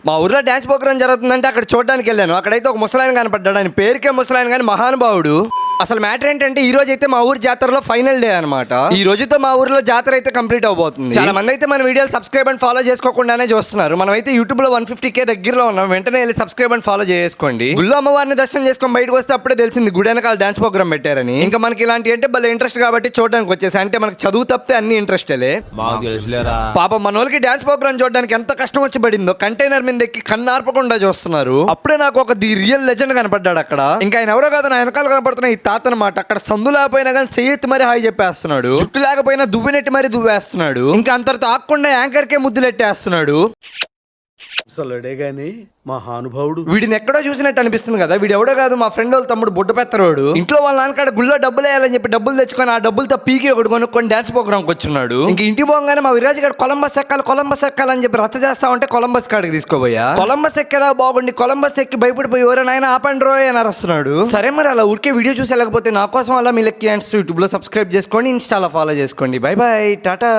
మా ఊర్లో dance programme జరుగుతుందంటే అక్కడ చూడడానికి వెళ్ళాను. అక్కడైతే ఒక ముసలాయన కనపడ్డాడు. ఆయన పేరుకే ముసలాయన కానీ మహానుభావుడు. అసలు మ్యాటర్ ఏంటంటే ఈ రోజు అయితే మా ఊరు జాతరలో ఫైనల్ డే అనమాట. ఈ రోజుతో మా ఊర్లో జాతర అయితే కంప్లీట్ అవబోతుంది. చాలా మంది అయితే మన వీడియోలు సబ్స్క్రైబ్ అండ్ ఫాలో చేసుకోకుండానే చూస్తున్నారు. మనం అయితే యూట్యూబ్ లో 150K దగ్గరలో ఉన్నాం. వెంటనే వెళ్ళి సబ్స్క్రైబ్ అండ్ ఫాలో చేసుకోండి. గుళ్ళో అమ్మవారిని దర్శనం చేసుకొని బయటకు వస్తే అప్పుడే తెలిసింది గుడి వెనకాల డాన్స్ ప్రోగ్రామ్ పెట్టారని. ఇంకా మనకి ఇలాంటి అంటే భలే ఇంట్రెస్ట్ కాబట్టి చూడడానికి వచ్చేసి. అంటే మనకి చదువు తప్పితే అన్ని ఇంట్రెస్టేలే. పాపం మన వాళ్ళకి డాన్స్ ప్రోగ్రామ్ చూడడానికి ఎంత కష్టం వచ్చి పడిందో. కంటైనర్ మీద ఎక్కి కన్నార్పకుండా చూస్తున్నారు. అప్పుడే నాకు ఒక ది రియల్ లెజెండ్ కనపడ్డాడు అక్కడ. ఇంకా ఆయన ఎవరో కాదు, నా వెనకాల కనపడుతున్న ఈ తాత అనమాట. అక్కడ సందు లేకపోయినా కానీ చెయ్యెత్తి మరి హాయి చెప్పేస్తున్నాడు. జుట్టు లేకపోయినా దువ్వెనెట్టి మరి దువ్వేస్తున్నాడు. ఇంకా అంతటితో ఆకుండా యాంకర్ కే ముద్దులెట్టేస్తున్నాడు. అసలుడే గాని మహానుభావుడు. వీడిని ఎక్కడో చూసినట్టు అనిపిస్తుంది కదా. వీడు ఎవడో కాదు, మా ఫ్రెండ్ వాళ్ళ తమ్ముడు బుడ్డ పెత్తరోడు. ఇంట్లో వాళ్ళ నాన్నకాడ గుళ్ళో డబ్బులు వేయాలని చెప్పి డబ్బులు తెచ్చుకొని ఆ డబ్బులతో పీకి ఒకటి కొనుక్కొని డాన్స్ ప్రోగ్రామ్కి వచ్చున్నాడు. ఇంక ఇంటి పోగానే మా విరాజ్ గారు కొలంబస్ ఎక్కాలని చెప్పి రచ్చ చేస్తా ఉంటే కొలంబస్ కాడికి తీసుకోబోయా. కొలంబస్ ఎక్కేదా బాగుండి కొలంబస్ ఎక్కి భయపడిపోయి ఎవరైనా ఆపండి రోయ్ అని అరుస్తున్నాడు. సరే మరి అలా ఊరికే వీడియో చూసి వెళ్ళకపోతే నా కోసం అలా మీ లెక్కి యూట్యూబ్ లో సబ్స్క్రైబ్ చేసుకోండి, ఇన్స్టాలో ఫాలో చేసుకోండి. By by, Tata.